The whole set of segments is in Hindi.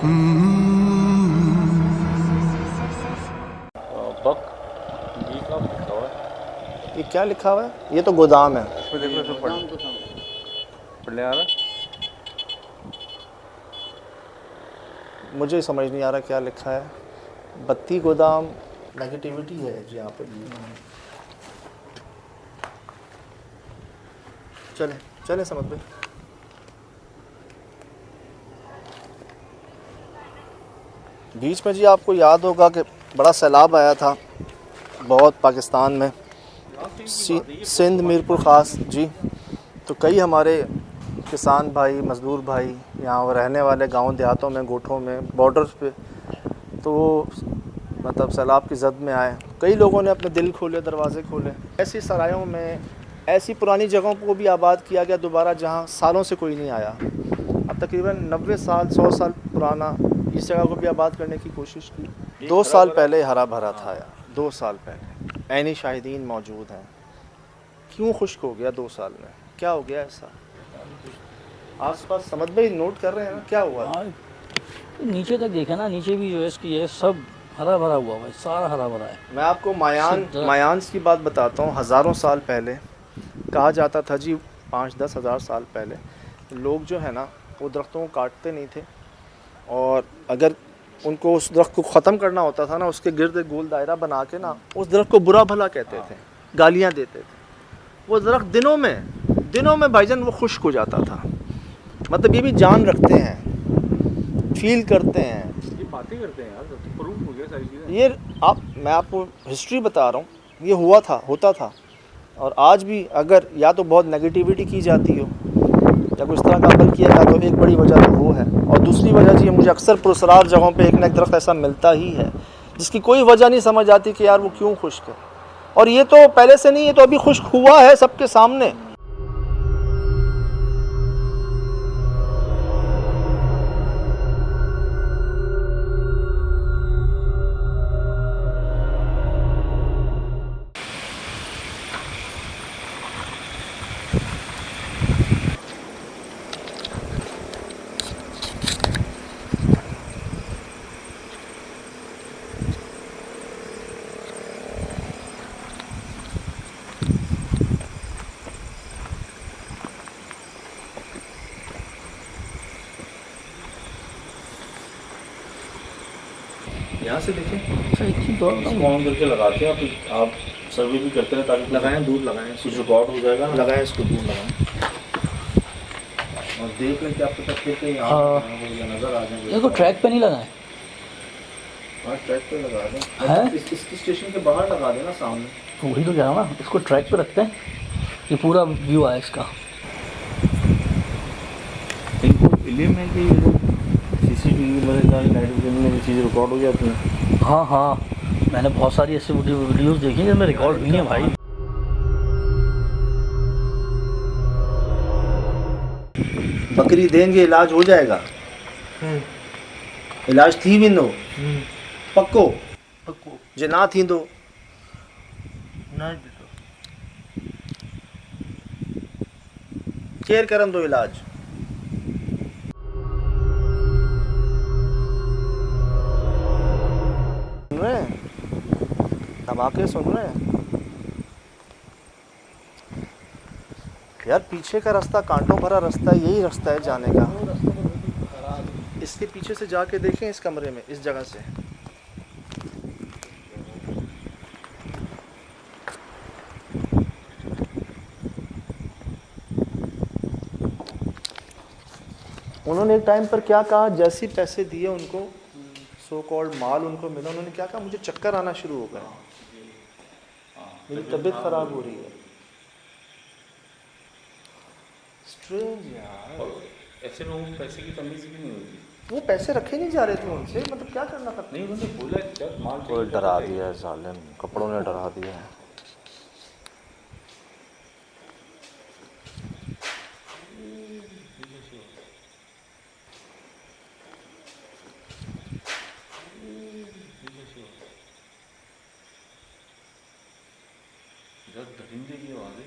बक बी का लिखा हुआ है। ये क्या लिखा हुआ है? ये तो गोदाम है। इसमें देखो इसमें पढ़ने आ रहा है। मुझे समझ नहीं आ रहा क्या लिखा है। बत्ती गोदाम नेगेटिविटी है जी यहाँ पे। चले चले समझ भाई। बीच में जी आपको याद होगा कि बड़ा सैलाब आया था बहुत पाकिस्तान में, सिंध मीरपुर ख़ास जी। तो कई हमारे किसान भाई मज़दूर भाई यहाँ रहने वाले गांव देहातों में गोठों में बॉर्डर्स पे, तो वो मतलब सैलाब की जद में आए। कई लोगों ने अपने दिल खोले, दरवाज़े खोले। ऐसी सरायों में, ऐसी पुरानी जगहों को भी आबाद किया गया दोबारा जहाँ सालों से कोई नहीं आया। अब तकरीबन 90 साल 100 साल पुराना इस जगह को भी आबाद करने की कोशिश की। 2 साल पहले हरा भरा था यार, 2 साल पहले। ऐनी शाहिदीन मौजूद हैं। क्यों खुश्क हो गया 2 साल में? क्या हो गया ऐसा? आस पास समझ भाई नोट कर रहे हैं ना क्या हुआ? नीचे तक देखा ना, नीचे भी जो है इसकी है सब हरा भरा हुआ है, सारा हरा भरा है। मैं आपको मायांस की बात बताता हूँ। हज़ारों साल पहले कहा जाता था जी, 5-10 हज़ार साल पहले लोग जो है ना वो दरख्तों को काटते नहीं थे, और अगर उनको उस दरख्त को ख़त्म करना होता था ना, उसके गिर्द गोल दायरा बना के ना उस दरख्त को बुरा भला कहते थे, गालियाँ देते थे। वो दरख्त दिनों में भाईजान वो खुश्क हो जाता था। मतलब ये भी जान रखते हैं, फील करते हैं, ये बातें करते हैं यार, तो प्रूफ हो गया सारी चीज़ें। ये मैं आपको हिस्ट्री बता रहा हूँ, ये होता था। और आज भी अगर या तो बहुत नेगेटिविटी की जाती हो या कुछ तरह का अमल किया जाता हो, एक बड़ी वजह तो वो है। और दूसरी वजह जी, मुझे अक्सर पुरसरार जगहों पे एक ना एक दरख्त ऐसा मिलता ही है जिसकी कोई वजह नहीं समझ आती कि यार वो क्यों खुश्क है। और ये तो पहले से नहीं, ये तो अभी खुश्क हुआ है सबके सामने। यहाँ से देखें, अच्छा एक चीज़ और बताऊँ, ऑन करके लगाते हैं आप सर्वे भी करते हैं ताकि लगाएं, दूर लगाएं, कुछ रिकॉर्ड हो जाएगा ना। लगाएं इसको, दूर लगाएं और देख लें कि आपको तक के यहाँ नज़र आ जाएंगे। इसको ट्रैक पे नहीं लगाए हाँ, ट्रैक पे लगा दें। हैं, इसकी स्टेशन के बाहर लगा देना सामने। वही तो कह रहा हूँ ना, इसको ट्रैक पे रखते हैं कि पूरा व्यू आए इसका। इनको इल्म है कि CCTV नाइट विजन में भी चीज़ें रिकॉर्ड हो जाती हैं। हाँ हाँ, मैंने बहुत सारी ऐसी वीडियोस देखी हैं जिनमें रिकॉर्ड हुई है भाई। बकरी देंगे, इलाज हो जाएगा। इलाज थी भी नो पक्को जे ना थी दो केयर करन दो इलाज। सुन रहे हैं, धमाके सुन रहे हैं यार। पीछे का रास्ता कांटों भरा रास्ता है, यही रास्ता है जाने का। इसके पीछे से जाके देखें, इस कमरे में, इस जगह से। उन्होंने एक टाइम पर क्या कहा, जैसे पैसे दिए उनको, सो कॉल्ड माल उनको मिला, उन्होंने क्या कहा, मुझे चक्कर आना शुरू हो गया, मेरी तबीयत खराब हो रही है। स्ट्रेंज यार। ऐसे लोगों को पैसे की तमीज़ भी नहीं होती। वो पैसे रखे नहीं जा रहे थे उनसे, मतलब क्या करना था? नहीं, उन्होंने बोला जब माल कोई डरा दिया है साले, कपड़ों ने डरा दिया है। जब दरिंदे की आवाज़ है।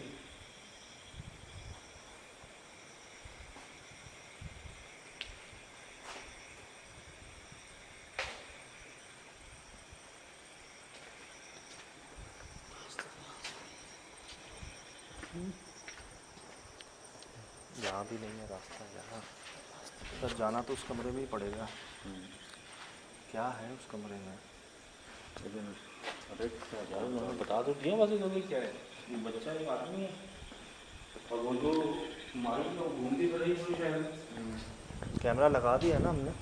यहाँ भी नहीं है रास्ता, यहाँ सर जाना तो उस कमरे में ही पड़ेगा। क्या है उस कमरे में? अरे बता दो दिया बस कभी क्या है, ये बच्चा एक आदमी है और वो जो मारी तो घूमती फिर रही पूरी शहर। कैमरा लगा दिया ना हमने।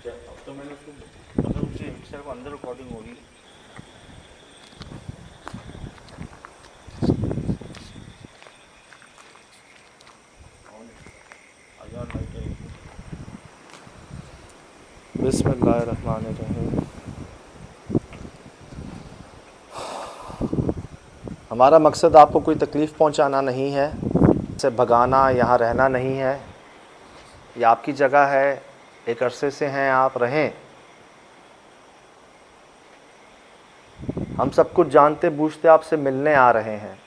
अब तो मैंने उसको मतलब उससे सिर्फ अंदर रिकॉर्डिंग होगी। बिस्मिल्लाहिर्रहमानिर्रहीम। हमारा मकसद आपको कोई तकलीफ़ पहुंचाना नहीं है, से भगाना, यहाँ रहना नहीं है। ये आपकी जगह है, एक अरसे से हैं आप, रहें। हम सब कुछ जानते बूझते आपसे मिलने आ रहे हैं।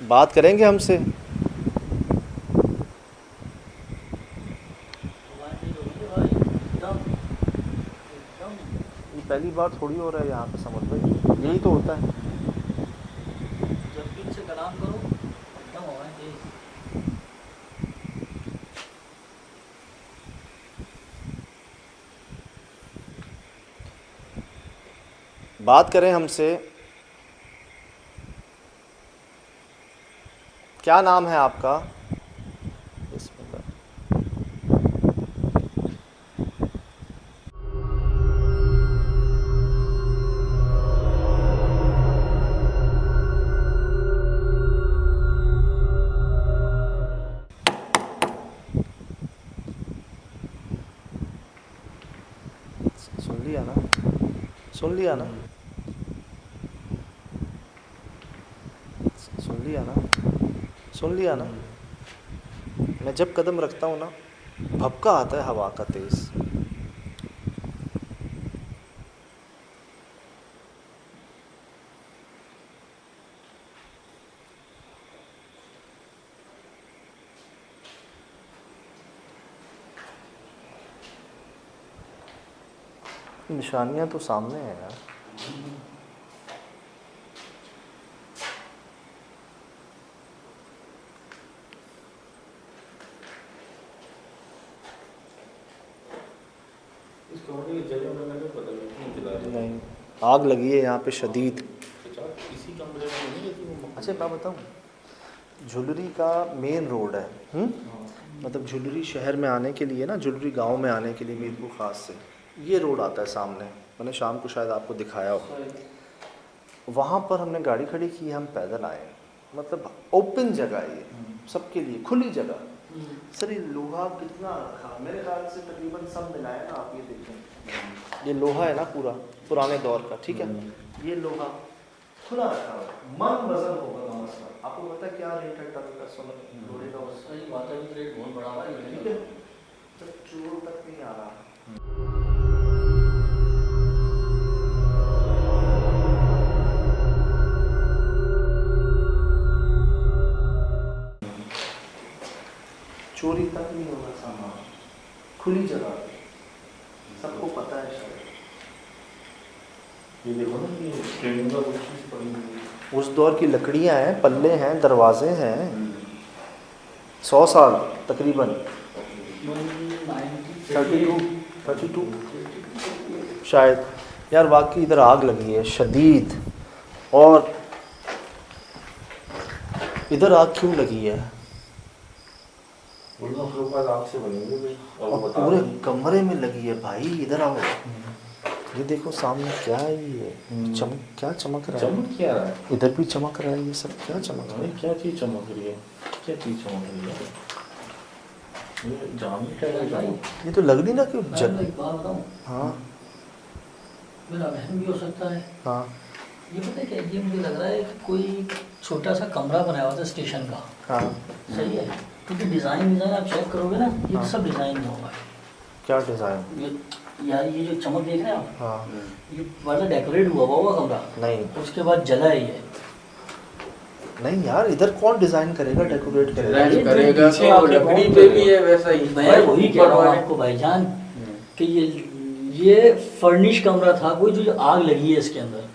बात करेंगे हमसे। ये पहली बार थोड़ी हो रहा है यहाँ पे, समझ भाई, यही तो होता है। जब भी इनसे कलाम करो एकदम हो गए तेज। बात करें हमसे। क्या नाम है आपका? सुन लिया ना? सुन लिया ना? सुन लिया ना? सुन लिया ना? मैं जब कदम रखता हूँ ना, भपका आता है हवा का तेज। निशानियाँ तो सामने हैं यार। इस कमरे की जगह मैंने तो पता नहीं जला रही। नहीं, आग लगी है यहाँ पे शदीद। इसी कमरे में नहीं रहती वो। अच्छा मैं बताऊँ, झुलरी का मेन रोड है, मतलब झुलरी शहर में आने के लिए ना, झुलरी गांव में आने के लिए मीरपुर ख़ास से ये रोड आता है सामने। मैंने शाम को शायद आपको दिखाया हो। वहाँ पर हमने गाड़ी खड़ी की, हम पैदल आए। मतलब ओपन जगह है ये, सबके लिए खुली जगह। सर ये लोहा कितना रखा, मेरे ख्याल से तकरीबन सब मिलाया ना, आप ये देखें, ये लोहा है ना पूरा पुराने दौर का, ठीक है। ये लोहा खुला रखा हुआ, मन वजन होगा कम से कम। आपको पता है क्या रेट है टन का सोना लोहे का? सही बात है, रेट बहुत बड़ा है, ठीक है, तो चोर तक नहीं आ रहा। चोरी तक नहीं होगा सामान, खुली जगह, सबको पता है शायद। ये देखो ना, ये ट्रेन का कुछ चीज़ पड़ी हुई है। उस दौर की लकड़ियां हैं, पल्ले हैं, दरवाजे हैं, 100 साल तकरीबन। 32 शायद। यार वाकई इधर आग लगी है शदीद। और इधर आग क्यों लगी है? आग से बनेंगे और पूरे कमरे में लगी है भाई। इधर आओ, ये देखो सामने क्या है ये, चमक, क्या चमक रहा है? चमक क्या रहा है? इधर भी चमक रहा है, ये सब क्या चमक रहा है? क्या चीज़ चमक रही है? क्या चीज़ चमक रही है? ये जाम क्या है? ये तो लग नहीं ना कि मैं एक बात बताऊं, हाँ मेरा वहम भी हो सकता है। हाँ ये पता है क्या, ये मुझे लग रहा है कि कोई छोटा सा कमरा बनाया हुआ था स्टेशन का। हाँ। सही है, क्योंकि डिज़ाइन आप चेक करोगे ना, ये हाँ। सब डिज़ाइन में होगा। क्या डिज़ाइन? ये यार ये जो चमक देख रहे हैं आप, हाँ ये वाला डेकोरेट हुआ होगा कमरा, नहीं उसके बाद जला है ये। नहीं यार, इधर कौन डिज़ाइन करेगा, डेकोरेट करेगा? ये करेगा पीछे तो आपके लकड़ी कौन पे करेगा? भी है वैसा ही। मैं वही कह रहा हूँ आपको भाईजान, कि कि ये फर्निश कमरा था कोई, जो आग लगी है इसके अंदर।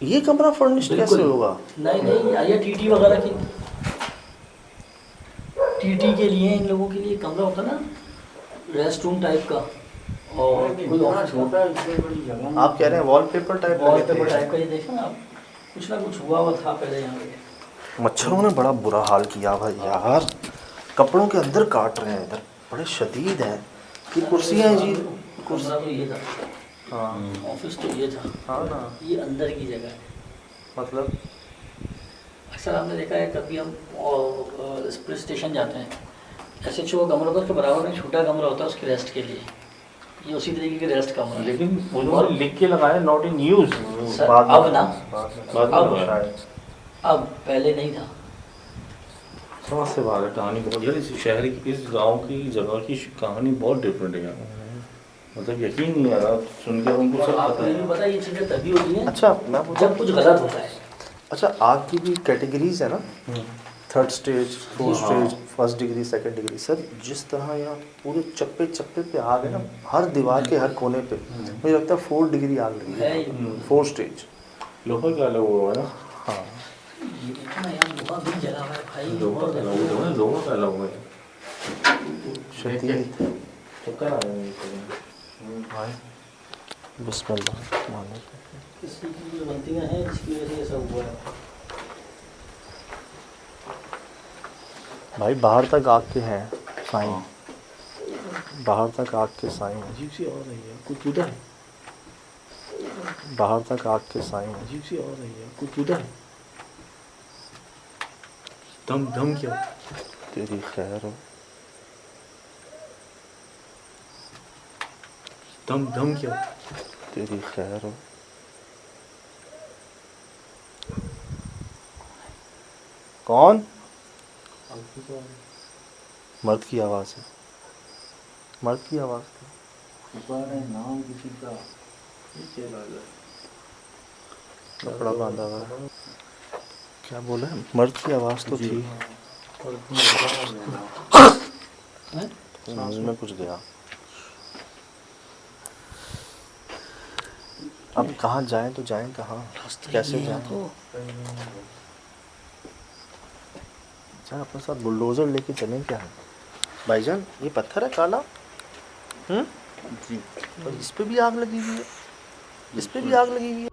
ये कमरा फर्निश कैसे बिल्कुल। होगा? नहीं ये टीटी वगैरह की, टीटी के लिए, इन लोगों के लिए कमरा होता ना, रेस्ट रूम टाइप का, और कोई ऑफिस छोटा है, इससे बड़ी जगह नहीं। आप कह रहे हैं वॉलपेपर टाइप वॉल लगे पेपर थे? टाइप का, ये देखा ना आप, कुछ ना कुछ हुआ था पहले यहाँ पे। मच्छरों ने बड़ा बुरा हाल किया भाई यार, कपड़ों के अंदर काट रहे हैं इधर, बड़े शदीद हैं। ये कुर्सियाँ हैं जी, कमरा तो ये था, हाँ ऑफिस तो ये था, हाँ ना, ये अंदर की जगह है। मतलब अक्सर आपने देखा है, कभी हम पुलिस स्टेशन जाते हैं, SHO का कमरा होता है, उसके बराबर में छोटा कमरा होता है उसके रेस्ट के लिए, ये उसी तरीके के रेस्ट कमरा है। लेकिन उन्होंने लिख के लगाया नॉट इन यूज। सर, बाद में- अब ना, बाद अब में शायद अब पहले नहीं था। समझ से बाहर है कहानी बहुत यार। इस शहर की, इस गांव की, जगह की कहानी बहुत डिफरेंट है यार। मतलब यकीन नहीं आ रहा सुन के, उनको सब आपको पता ये है। भी पता है, ये चीज़ें तभी होती हैं अच्छा मैं पूछा, जब कुछ गलत होता है। अच्छा आग की भी कैटेगरीज है ना, 3rd stage, 4th stage, 1st degree, 2nd degree. Sir जिस तरह यहाँ पूरे चप्पे चप्पे पे आग है ना, हर दीवार के हर कोने पे, मुझे लगता है 4 डिग्री आग लगी है, है 4 स्टेज। लोहा का अलग हुआ है ना, हाँ ये देखो ना यार, लोहा भी जला हुआ है भाई, लोहा का अलग हुआ है, लोहा का अलग हुआ है। शदीद। चक्कर आ रहा है भाई बिस्मिल्लाह मानो। किसी की जो गलतियाँ हैं जिसकी वजह से ये सब हुआ है। भाई बाहर तक आग के हैं साइन, बाहर तक आग के साइन, अजीब सी आवाज आई है, कुछ उधर है, बाहर तक आग के साइन। अजीब सी आवाज आई है, कुछ उधर है। दम दम क्या? तेरी खैर हो। दम दम क्या? तेरी खैर हो। कौन? मर्द की आवाज़ है, मर्द की आवाज़ थी। नाम किसी का कपड़ा बांधा हुआ है। क्या बोला? मर्द की आवाज़ तो थी, मुंह में कुछ गया। अब कहाँ जाएं तो जाएं कहाँ, कैसे जाएं? अच्छा अपने साथ बुलडोज़र लेके चलें क्या है भाईजान? ये पत्थर है काला, जी। और इस पे भी आग लगी हुई है, इस पे भी आग लगी हुई है।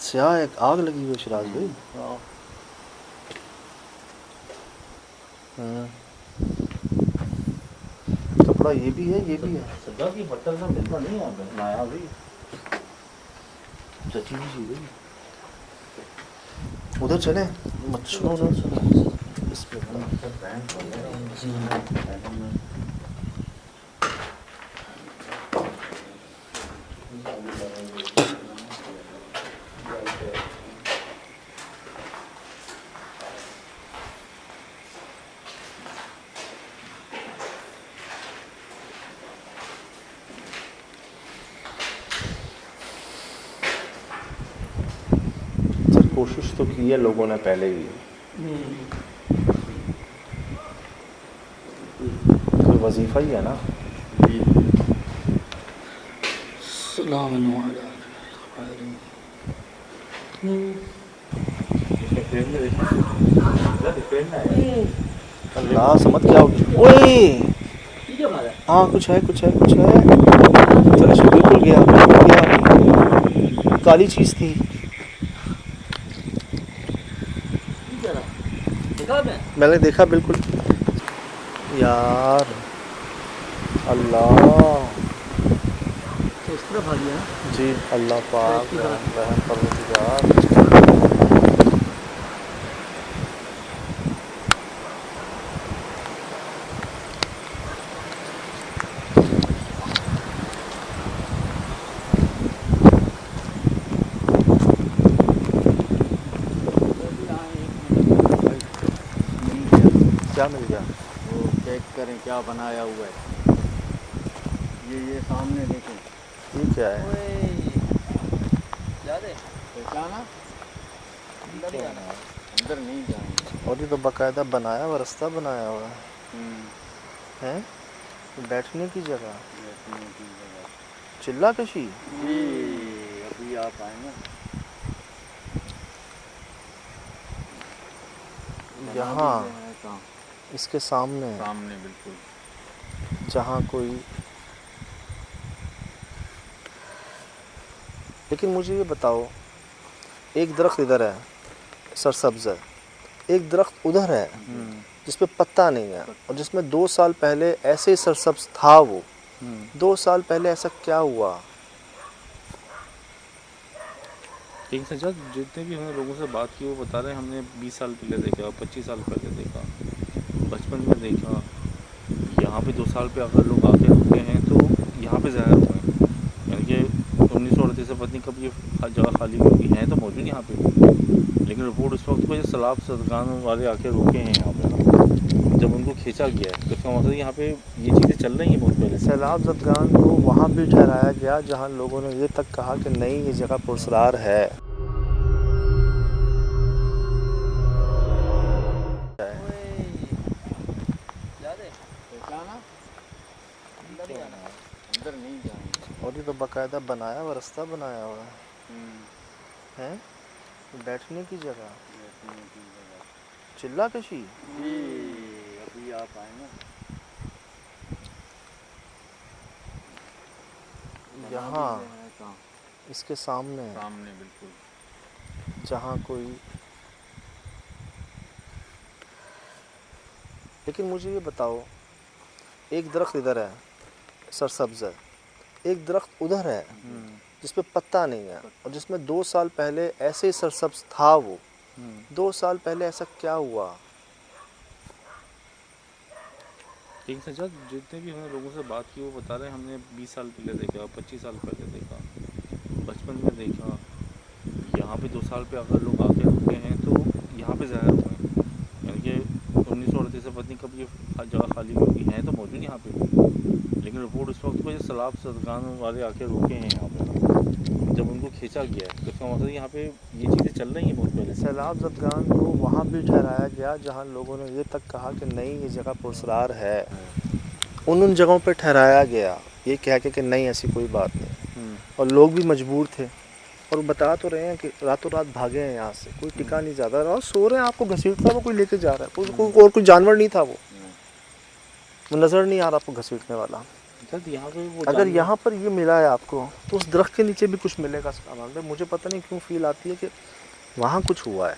स्याह एक आग लगी हुई है शिराज भाई। कपड़ा ये भी है, ये भी है। सदा की बटन का मिलता नहीं यहाँ पे, नया भी सची भी चीज़ है। उधर चले मच्छरों ने सर कोशिश तो की है लोगों ने पहले भी, कोई वजीफा ही है ना। अल्लाह समझ क्या होगी। ओए ये क्या बात है? हाँ कुछ है, कुछ है, कुछ है। सर इसमें बिल्कुल गया, बिल्कुल गया। काली चीज़ थी। ये क्या था? देखा आपने? मैंने देखा बिल्कुल। यार अल्लाह तो इस तरफ आ गया ना? जी, अल्लाह पाक की तरफ। रहम परवरदिगार। क्या मिल गया? वो चेक करें क्या बनाया हुआ है। ये सामने देखें। ये क्या है? याद है? पहचाना? अंदर नहीं जाएंगे। और ये तो बाकायदा बनाया हुआ रास्ता बनाया हुआ है, बैठने की जगह, बैठने की जगह। चिल्ला कशी। ये अभी आप आए ना, यहाँ कहाँ? इसके सामने सामने बिल्कुल। जहाँ कोई, लेकिन मुझे ये बताओ, एक दरख्त इधर है सरसब्ज है, एक दरख्त उधर है जिसपे पत्ता नहीं है, और जिसमें 2 साल पहले ऐसे ही सरसब्ज था वो। 2 साल पहले ऐसा क्या हुआ? लेकिन सज्जाद, जितने भी हमने लोगों से बात की वो बता रहे हैं हमने 20 साल पहले देखा, 25 साल पहले देखा, बचपन में देखा। यहाँ पे 2 साल पे अगर लोग आके रुके हैं तो यहाँ पे ज़ाहिर हुए हैं, यानी कि 1938 से पता नहीं कब ये जगह खाली हुई है तो मौजूद यहाँ पे, लेकिन रिपोर्ट इस वक्त को सैलाब सदगान वाले आके रुके हैं यहाँ पे, जब उनको खींचा गया है तो इसका मतलब यहाँ पे ये चीज़ें चल रही हैं बहुत पहले से। सैलाब ज़दगान को वहाँ भी ठहराया गया जहाँ लोगों ने ये तक कहा कि नहीं, ये जगह पुरस्कार है। अंदर नहीं जाएंगे। और ये तो बाकायदा बनाया हुआ रास्ता बनाया हुआ है, बैठने की जगह, बैठने की जगह। चिल्ला कशी। ये अभी आप आए ना, यहाँ कहाँ? इसके सामने सामने बिल्कुल। जहाँ कोई, लेकिन मुझे ये बताओ, एक दरख्त इधर है सरसब्ज है, एक दरख्त उधर है जिसपे पत्ता नहीं है, और जिसमें 2 साल पहले ऐसे ही सरसब्ज था वो। 2 साल पहले ऐसा क्या हुआ? लेकिन सज्जाद, जितने भी हमने लोगों से बात की वो बता रहे हैं हमने 20 साल पहले देखा, 25 साल पहले देखा, बचपन में देखा। यहाँ पे 2 साल पे अगर लोग आके रुके हैं तो यहाँ पे ज़ाहिर हुए हैं, यानी कि 1938 से पता नहीं कब ये जगह खाली हुई है तो मौजूद यहाँ पे, लेकिन रिपोर्ट इस वक्त को सैलाब सदगान वाले आके रुके हैं यहाँ पे, जब उनको खींचा गया है तो इसका मतलब यहाँ पे ये चीज़ें चल रही हैं बहुत पहले से। सैलाब ज़दगान को वहाँ भी ठहराया गया जहाँ लोगों ने ये तक कहा कि नहीं, ये जगह पुरस्कार है। उन जगहों पे ठहराया गया ये कह के कि नहीं, ऐसी कोई बात नहीं, और लोग भी मजबूर थे, और बता तो रहे हैं कि रातों रात भागे हैं यहाँ से, कोई टिका नहीं ज़्यादा रहा, सो रहे हैं, आपको घसीटता वो कोई लेके जा रहा है, और कोई जानवर नहीं था वो नज़र नहीं आ रहा आपको घसीटने वाला। यहाँ पे वो अगर यहाँ पर ये मिला है आपको तो उस दरख्त के नीचे भी कुछ मिलेगा सामान में। मुझे पता नहीं क्यों फील आती है कि वहाँ कुछ हुआ है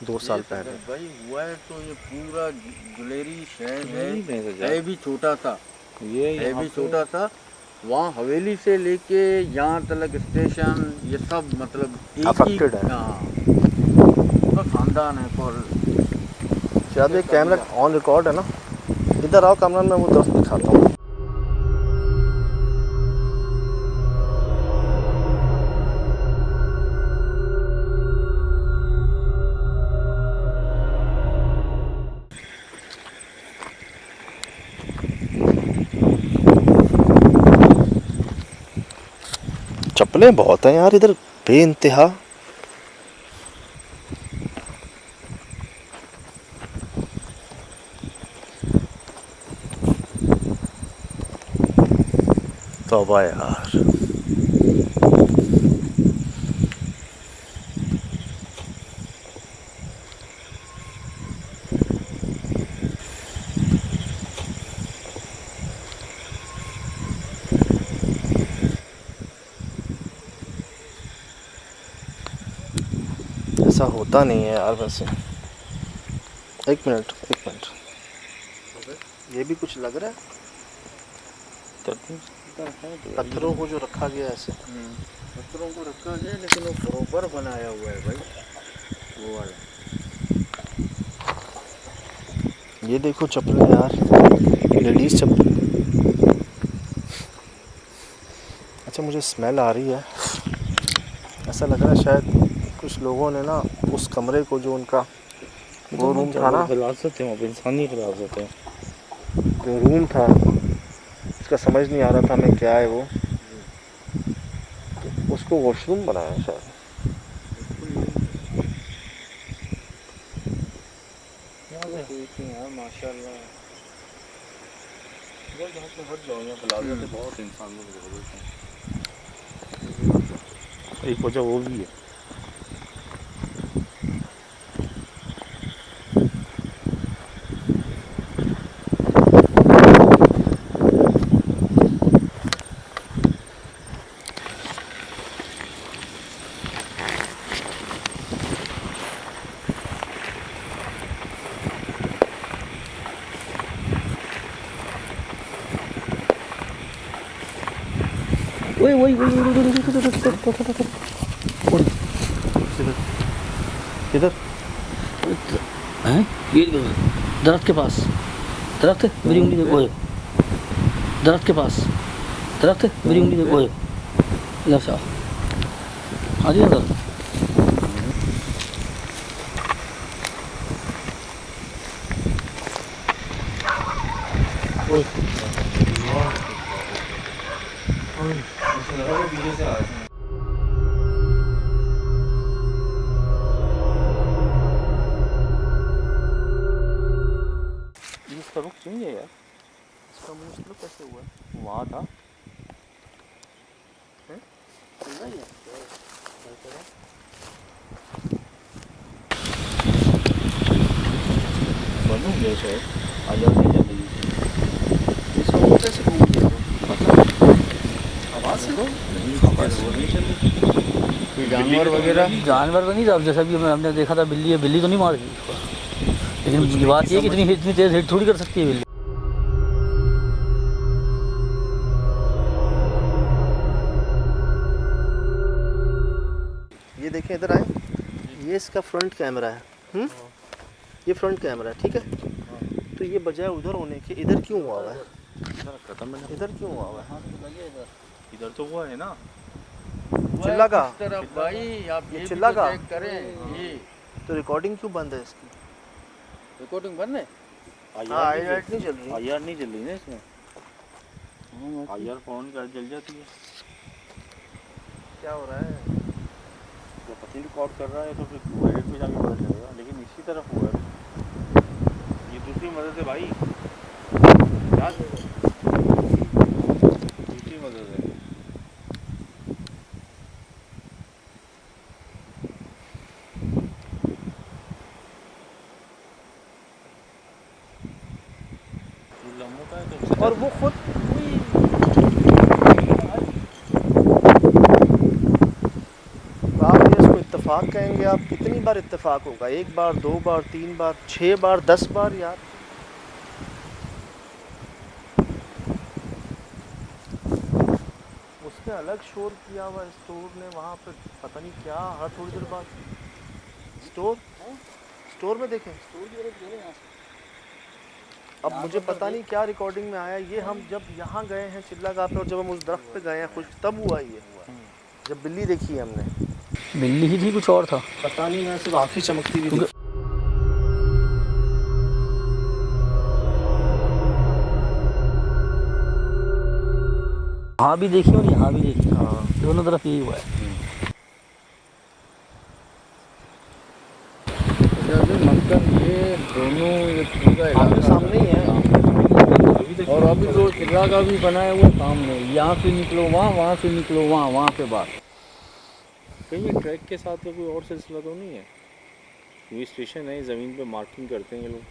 2 साल पहले। भाई हुआ है तो ये पूरा गुलेरी शहर है है भी छोटा था, ये है भी छोटा था। वहाँ हवेली से लेके यहाँ तक स्टेशन ये सब मतलब एक ही, Affected है। हाँ, पूरा खानदान है। और शायद ये कैमरा ऑन रिकॉर्ड है ना, इधर आओ कैमरा, में वो दरख्त दिखाता हूँ। चप्पलें बहुत हैं यार इधर बेइंतहा। तौबा यार, ऐसा होता नहीं है यार वैसे। एक मिनट, ये भी कुछ लग रहा है, पत्थरों को जो रखा गया है ऐसे। पत्थरों को रखा है लेकिन वो बरोबर बनाया हुआ है भाई, वो वाला। ये देखो चप्पलें यार, लेडीज़ चप्पल। अच्छा, मुझे स्मेल आ रही है, ऐसा लग रहा है शायद कुछ लोगों ने ना उस कमरे को, जो उनका वो रूम था ना, हिरासत है, वहाँ इंसानी हिरासत है, जो रूम था उसका समझ नहीं आ रहा था मैं क्या है वो, तो उसको वॉशरूम बनाया शायद। माशाल्लाह। इधर जहाँ से हट जाओ, यहाँ प्लाजा से बहुत इंसान लोग हैं। एक वजह वो भी है। वही किधर? हैं ये दरख्त के पास, दरख्त मेरी उंगली देखो, ओए दरख्त के पास, दरख्त मेरी उंगली देखो, ओए इधर से आओ, आ जाइए अंदर। इसका रुख चेंज है यार। इसका मुंह इसलिए कैसे हुआ है? वहाँ था। बंद हो गया शायद, आवाज़ नहीं चल रही। इसका मुंह कैसे घूम गया? आवाज़ से तो नहीं चल रही। कोई जानवर वगैरह? जानवर तो नहीं था, जैसा कि हमने देखा था बिल्ली है, बिल्ली तो नहीं मार गई इसको, लेकिन ये बात ये कि इतनी तेज हिट थोड़ी कर सकती है बिल्ली। ये देखें, इधर आए, ये इसका फ्रंट कैमरा है। ये फ्रंट कैमरा है, ठीक है। तो ये बजाय उधर होने के इधर क्यों हुआ हुआ है? खत्म है। इधर क्यों हुआ हुआ है? इधर तो हुआ है ना। चिल्ला का? किस तरफ भाई, आप ये चिल्ला भी तो का? चेक करें। ये तो रिकॉर्डिंग क्यों बंद है इसकी? रिकॉर्डिंग बंद है। हाँ, आई लाइट नहीं चल रही। आईआर नहीं चल रही ना इसमें। आईआर फोन का जल जाती है। क्या हो रहा है? जब पति रिकॉर्ड कर रहा है तो फिर वायलेट में जाके पता चलेगा, लेकिन इसी तरफ हुआ है। ये दूसरी मदद है भाई, याद है? दूसरी मदद है। ये लम्बों का है तो और वो खुद आप ये इसको इत्तेफाक कहेंगे? आप कितनी बार इत्तेफाक होगा? 1 बार, 2 बार, 3 बार, 6 बार, 10 बार यार। उसने अलग शोर किया हुआ स्टोर ने वहाँ पे, पता नहीं क्या, हर थोड़ी देर बाद स्टोर में देखें। अब मुझे पता नहीं क्या रिकॉर्डिंग में आया ये। हम जब यहाँ गए हैं चिल्लागाह पे और जब हम उस दरख्त पे गए हैं खुश, तब हुआ ये हुआ जब बिल्ली देखी है हमने। बिल्ली ही थी, कुछ और था पता नहीं, मैं सिर्फ आँखें चमकती हुई दिखी। हाँ भी देखी और यहाँ भी देखी, हाँ, दोनों तरफ यही हुआ है। मतलब ये दोनों ये पूरा आमने इलाका सामने ही है। और अभी तो चिल्ला का भी बनाया हुआ सामने, यहाँ से निकलो वहाँ, वहाँ से निकलो वहाँ, वहाँ पे बात। कहीं ये ट्रैक के साथ का कोई और सिलसिला तो नहीं है? ये स्टेशन है, ज़मीन पे मार्किंग करते हैं ये लोग।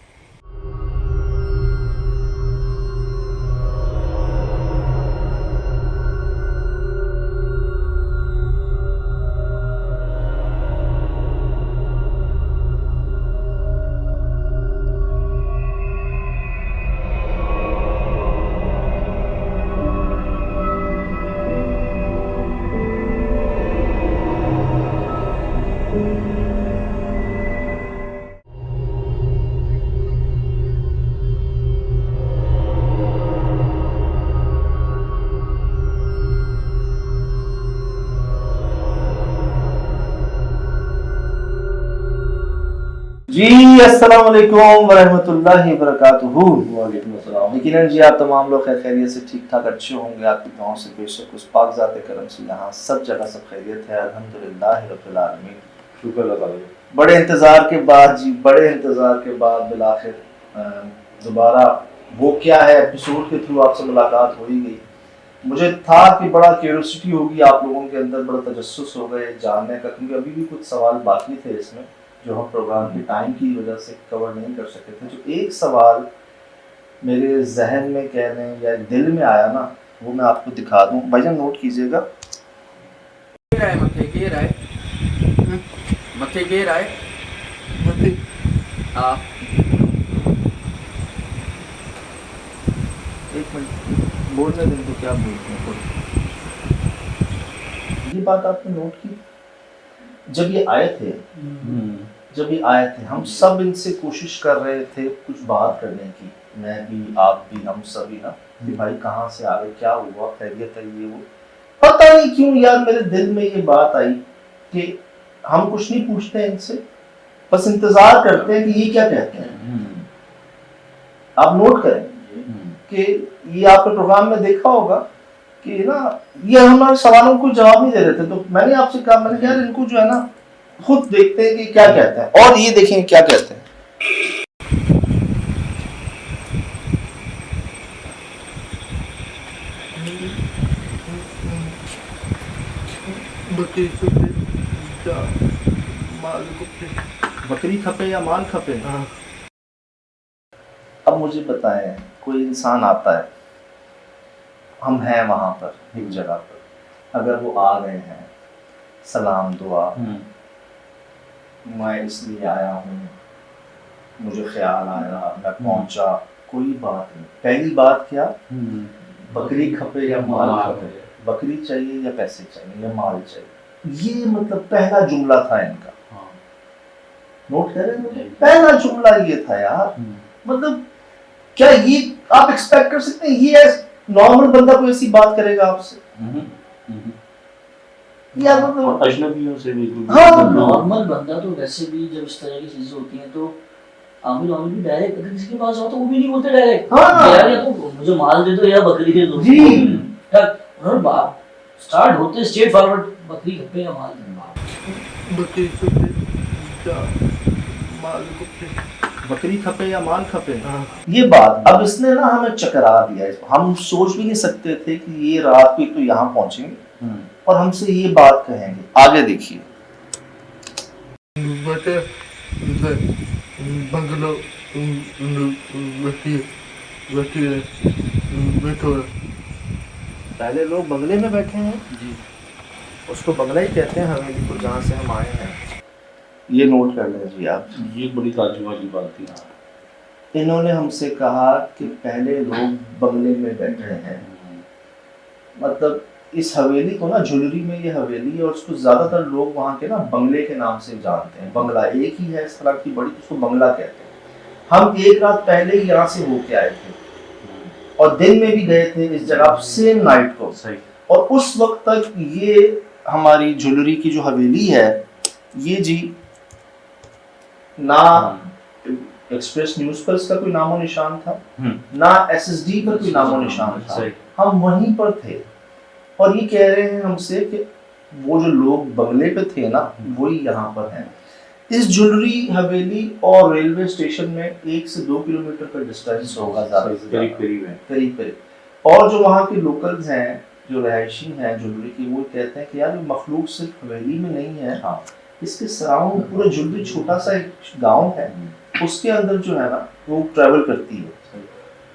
जी अस्सलाम वालेकुम वरहमतुल्लाहि वबरकातुहू। वालेकुम अस्सलाम। यकीनन जी आप तमाम लोग खैरियत से ठीक ठाक अच्छे होंगे। आपकी दुआओं से बेशक उस पाक ज़ात करम से यहाँ सब जगह सब खैरियत है, अल्हम्दुलिल्लाह रब्बिल आलमीन। शुक्र अल्लाह। बड़े इंतज़ार के बाद जी, बड़े इंतज़ार के बाद बिलाखिर दोबारा वो क्या है एपिसोड के थ्रू आपसे मुलाकात हो ही गई। मुझे था कि बड़ा क्यूरियोसिटी होगी आप लोगों के अंदर, बड़ा तजस्सुस होगा ये जानने का, क्योंकि अभी भी कुछ सवाल बाकी थे इसमें जो हम प्रोग्राम के टाइम की वजह से कवर नहीं कर सके थे। जो एक सवाल मेरे जहन में कह लें या दिल में आया ना, वो मैं आपको दिखा दूं। भाईजान नोट कीजिएगा। मथे घेर आए, मथे घेर आए, मथे हाँ। एक मिनट बोलने दें तो क्या बोलते हैं खुद। ये बात आपने नोट की? जब ये आए थे, जब ये आए थे, हम सब इनसे कोशिश कर रहे थे कुछ बात करने की, मैं भी, आप भी, हम सभी ना, कि भाई कहाँ से आ गए, क्या हुआ, खैरियत है, ये वो। पता नहीं क्यों यार मेरे दिल में ये बात आई कि हम कुछ नहीं पूछते इनसे, बस इंतजार करते हैं कि ये क्या कहते हैं। आप नोट करें कि ये आपने प्रोग्राम में देखा होगा कि ना ये हमारे सवालों को जवाब नहीं दे रहे थे, तो मैंने आपसे कहा, मैंने कहा यार इनको जो है ना खुद देखते हैं कि क्या कहते हैं, और ये देखें क्या कहते हैं। बकरी खपे या माल खपे। अब मुझे बताएं, कोई इंसान आता है, हम हैं वहां पर एक जगह पर, अगर वो आ गए हैं, सलाम दुआ, मैं इसलिए आया हूँ, मुझे ख्याल आया, मैं पहुंचा, कोई बात नहीं। पहली बात क्या, बकरी खपे या माल खपे, बकरी चाहिए या पैसे चाहिए या माल चाहिए, ये मतलब पहला जुमला था इनका। नोट कर रहे हैं, पहला जुमला ये था यार। मतलब क्या ये आप एक्सपेक्ट कर सकते हैं ये नॉर्मल बंदा कोई ऐसी बात करेगा आपसे? यार मतलब अजनबियों से भी हाँ, नॉर्मल बंदा तो वैसे भी जब इस तरह की चीजें होती हैं तो आमिर आमिर भी डायरेक्ट, अगर किसी के पास हो तो वो भी नहीं बोलते डायरेक्ट, हाँ। यार या तो मुझे माल दे दो या बकरी दे दो जी। और बात स्टार्ट होते स्ट्रेट फॉरवर्ड, बकरी खपे या माल दे दो। बकरी खपे या माल खपे, ये बात अब इसने ना हमें चकरा दिया। हम सोच भी नहीं सकते थे कि ये रात को तो यहाँ पहुंचेंगे और हमसे ये बात कहेंगे। आगे देखिए। पहले लोग बंगले में बैठे हैं जी, उसको बंगला ही कहते हैं हवेली को जहाँ से हम आए हैं। ये नोट कर लें जी आप, ये बड़ी ताज्जुब वाली बात थी। इन्होंने हमसे कहा कि पहले लोग बंगले में बैठे हैं, मतलब इस हवेली को ना, ज्वेलरी में ये हवेली है और उसको ज्यादातर लोग वहाँ के ना बंगले के नाम से जानते हैं। बंगला एक ही है इस तरह की बड़ी, उसको बंगला कहते हैं। हम एक रात पहले ही यहाँ से होके आए थे और दिन में भी गए थे इस जगह सेम नाइट को, और उस वक्त तक ये हमारी ज्वेलरी की जो हवेली है, ये जी ना एक्सप्रेस न्यूज पर इसका कोई नामो निशान था, ना एसएसडी पर कोई नामो निशान था। हम वहीं पर थे और ये कह रहे हैं हमसे कि वो जो लोग बंगले पे थे ना, वही यहाँ पर हैं। इस ज्वेलरी हवेली और रेलवे स्टेशन में 1 से 2 किलोमीटर का डिस्टेंस होगा, करीब। और जो वहाँ के लोकल्स हैं, जो रहायशी हैं ज्वेलरी की, वो कहते हैं कि यार ये मखलूक सिर्फ हवेली में नहीं है, हाँ इसके सराउंड पूरा ज्वेलरी, छोटा सा एक गांव है, उसके अंदर जो है ना वो ट्रैवल करती है।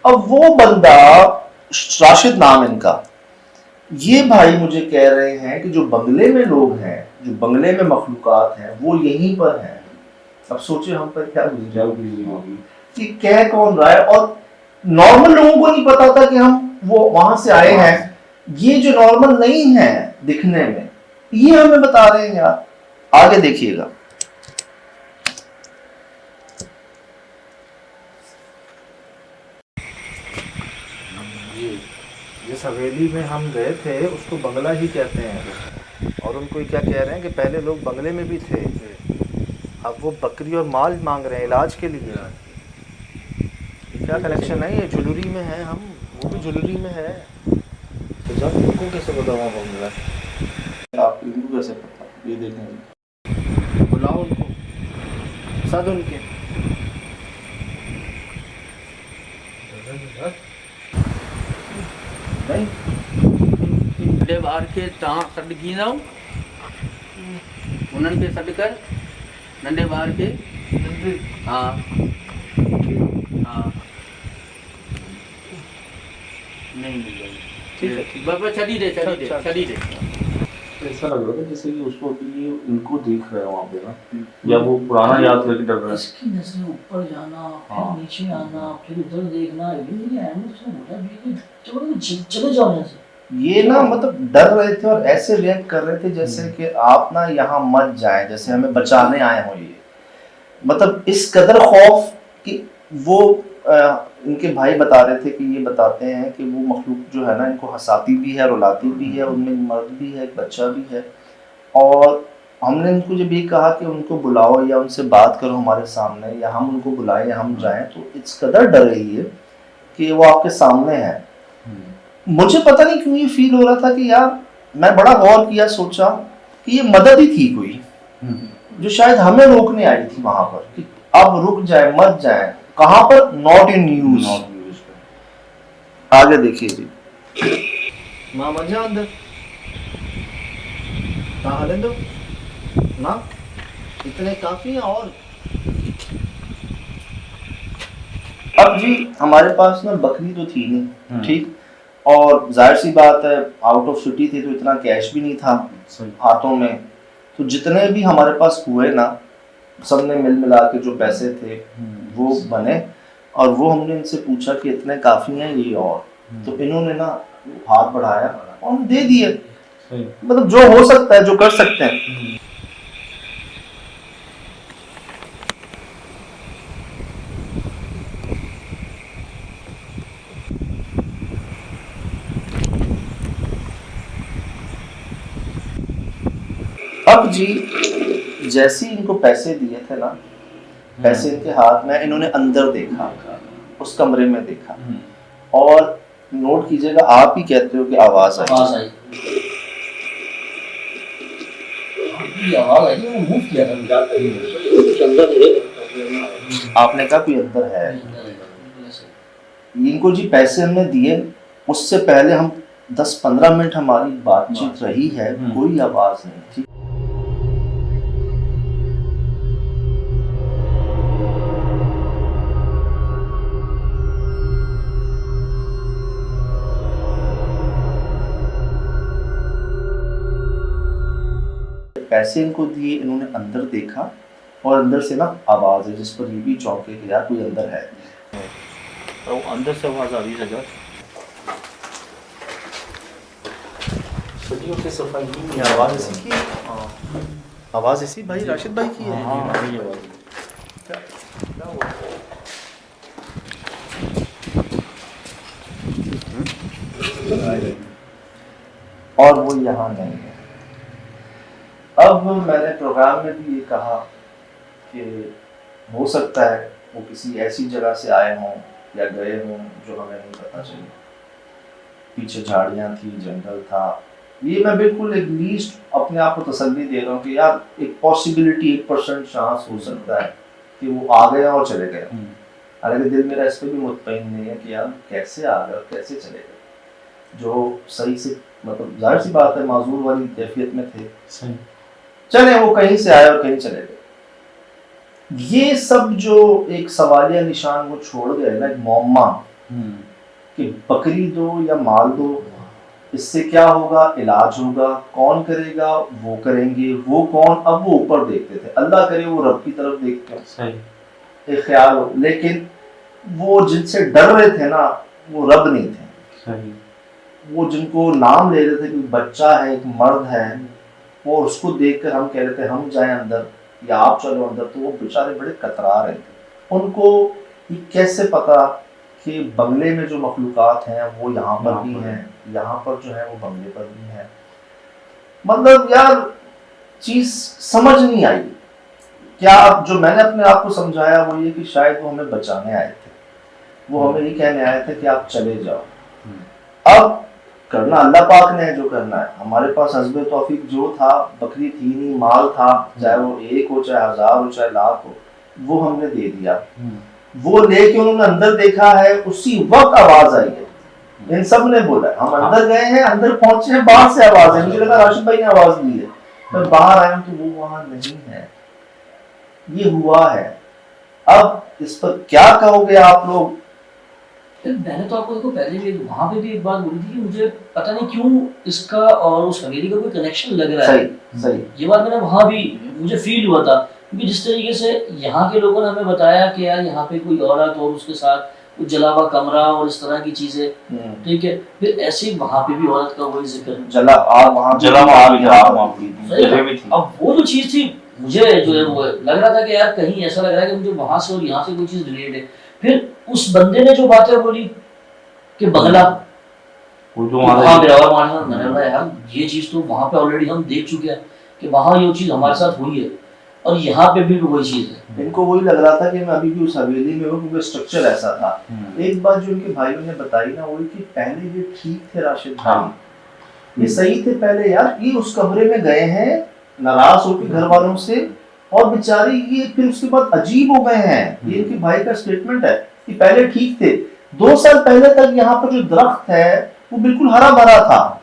अब वो बंदा, राशिद नाम इनका, ये भाई मुझे कह रहे हैं कि जो बंगले में लोग हैं, जो बंगले में मखलूकात हैं, वो यहीं पर हैं। अब सोचिए हम पर क्या गुजरी होगी कि कह कौन रहा है, और नॉर्मल लोगों को नहीं पता था कि हम वो वहां से आए हैं। ये जो नॉर्मल नहीं है दिखने में, ये हमें बता रहे हैं यार। आगे देखिएगा। जिस हवेली में हम गए थे उसको बंगला ही कहते हैं, और उनको क्या कह रहे हैं कि पहले लोग बंगले में भी थे, अब वो बकरी और माल मांग रहे हैं इलाज के लिए। क्या कनेक्शन है, ये ज्वेलरी में है, हम वो भी ज्वेलरी में है। तो जब उनको कैसे पता वहाँ बंगला, आप इनको कैसे पता? ये देखेंगे, बुलाओ उनको, सद उनके। खे तव्हां सॾु कींदव, उन्हनि खे सॾु कर, नंढे ॿार खे। हा हा नहीं मिलेगा। ठीक है, ठीक है। बस छड़ी दे, छड़ी दे, छड़ी दे। ऐसा लग रहा था जैसे कि उसको अभी इनको देख रहे हैं वहाँ पे ना, या वो पुराना याद करके डर रहा है। इसकी नजरें ऊपर जाना, फिर हाँ। नीचे आना, फिर उधर देखना, ये एनिमल से बोला भी चलो चले जाओ यहाँ से। ये ना मतलब डर रहे थे और ऐसे रिएक्ट कर रहे थे जैसे कि आप ना यहाँ मत जाएं, जैसे हमें बचाने आए हो। ये मतलब इस कदर खौफ कि वो इनके भाई बता रहे थे कि ये बताते हैं कि वो मखलूक जो है ना इनको हंसाती भी है, रुलाती भी है, उनमें मर्द भी है, एक बच्चा भी है। और हमने इनको जब ये कहा कि उनको बुलाओ या उनसे बात करो हमारे सामने, या हम उनको बुलाएं या हम जाएं, तो इस कदर डर रही है कि वो आपके सामने है। मुझे पता नहीं क्यों ये फील हो रहा था कि यार, मैं बड़ा गौर किया, सोचा कि ये मदद ही थी कोई जो शायद हमें रोकने आई थी वहां पर कि अब रुक जाए, मत जाए। कहां पर? Not in use. आगे देखिए जी। मां मत जा अंदर, कहा ले दो ना, इतने काफी हैं। और अब जी हमारे पास ना बकरी तो थी नहीं, ठीक, और जाहिर सी बात है आउट ऑफ सिटी थी तो इतना कैश भी नहीं था हाथों में। तो जितने भी हमारे पास हुए ना, सबने मिल मिला के जो पैसे थे वो बने, और वो हमने इनसे पूछा कि इतने काफी हैं ये, और तो इन्होंने ना हाथ बढ़ाया और दे दिए। मतलब जो हो सकता है, जो कर सकते हैं। अब जी जैसे ही इनको पैसे दिए थे ना, पैसे इनके हाथ में, इन्होंने अंदर देखा, उस कमरे में देखा, और नोट कीजिएगा, आप ही कहते हो कि आवाज आई। आवाज आई, आवाज आई, वो मूव किया था आपने कहा कोई अंदर है। इनको जी पैसे हमने दिए, उससे पहले हम 10-15 मिनट हमारी बातचीत रही है, कोई आवाज नहीं थी। पैसे इनको दिए, इन्होंने अंदर देखा, और अंदर से ना आवाज है जिस पर ये भी चौंके कि यार कोई अंदर है। तो अंदर से आवाज आ रही है जगह सदियों से सफाई की आवाज ऐसी की, आवाज ऐसी भाई राशिद भाई की है। हाँ वही आवाज। और वो यहाँ नहीं है। अब मैंने प्रोग्राम में भी ये कहा कि हो सकता है वो किसी ऐसी जगह से आए हों या गए हों जो हमें नहीं पता चली। पीछे झाड़ियाँ थी, जंगल था। ये मैं बिल्कुल एक लीस्ट अपने आप को तसल्ली दे रहा हूँ कि यार एक पॉसिबिलिटी, 1% चांस हो सकता है कि वो आ गए और चले गए। हालांकि दिल मेरा इस पर भी मुतमईन नहीं है कि यार कैसे आ गए और कैसे चले गए। जो सही से, मतलब जाहिर सी बात है माजूर वाली कैफियत में थे, चले वो कहीं से आए और कहीं चले गए। ये सब जो एक सवालिया निशान वो छोड़ गए ना, एक मौमा कि बकरी दो या माल दो, इससे क्या होगा, इलाज होगा, कौन करेगा, वो करेंगे, वो कौन, अब वो ऊपर देखते थे, अल्लाह करे वो रब की तरफ देखते हो, एक ख्याल हो। लेकिन वो जिनसे डर रहे थे ना, वो रब नहीं थे। वो जिनको नाम ले रहे थे कि बच्चा है, एक मर्द है, वो उसको देखकर हम कह रहे थे हम जाएं अंदर या आप चलो अंदर, तो वो बेचारे बड़े कतरा रहे थे। उनको ये कैसे पता कि बंगले में जो मखलूकात हैं वो यहाँ पर भी हैं, यहाँ पर जो है वो बंगले पर भी हैं। मतलब यार चीज समझ नहीं आई। क्या अब जो मैंने अपने आप को समझाया वो ये कि शायद वो हमें बचाने आए थे, वो हमें ये कहने आए थे कि आप चले जाओ। अब करना अल्लाह पाक ने है जो करना है। हमारे पास हस्बे तौफीक जो था, बकरी थी नहीं, माल था, चाहे वो 1 हो, चाहे 1000 हो, चाहे लाख हो, वो हमने दे दिया। वो लेके उन्होंने अंदर देखा है, उसी वक्त आवाज आई है इन सब ने बोला। हम अंदर गए हैं, अंदर पहुंचे हैं, बाहर से आवाज है, मुझे लगा राशिद भाई ने आवाज दी है, पर बाहर आया तो वो वहां नहीं है। ये हुआ है। अब इस पर क्या कहोगे आप लोग? मैंने तो आपको देखो पहले भी वहां पे भी एक बात बोली थी कि मुझे पता नहीं क्यों इसका और उस हवेली का कोई कनेक्शन लग रहा है। सही। ये बात मैंने वहां भी मुझे फील हुआ था, क्योंकि जिस तरीके से यहाँ के लोगों ने हमें बताया कि यार यहाँ पे कोई औरत और उसके साथ कुछ जला हुआ कमरा और इस तरह की चीजें, ठीक है, फिर ऐसे वहां पे भी औरत का वही जिक्र, जला आग वहां भी थी। अब वो जो चीज थी मुझे जो है वो लग रहा था कि यार कहीं ऐसा लग रहा है कि मुझे वहां से और यहाँ से कोई चीज रिलेट है। फिर उस बंदे ने जो बातें बोली कि बगला वो जो वहां पे और वहां मैंने बोला यार ये चीज तो वहां पे ऑलरेडी हम देख चुके हैं कि वहां ये चीज हमारे साथ हुई है और यहाँ पे भी वही चीज है। इनको वही लग रहा था कि मैं अभी भी उस हवेली में हूँ, क्योंकि स्ट्रक्चर ऐसा था। एक बात जो इनके भाइयों ने बताई ना, वो कि पहले ये ठीक थे राशिद भाई, ये सही थे पहले यार। ये उस कमरे में गए हैं नाराज होकर घर वालों से, और बेचारे ये फिर उसके बाद अजीब हो गए हैं। ये इनके भाई का स्टेटमेंट है कि पहले ठीक थे। 2 साल पहले तक यहाँ पर जो दरख्त है वो बिल्कुल हरा भरा था।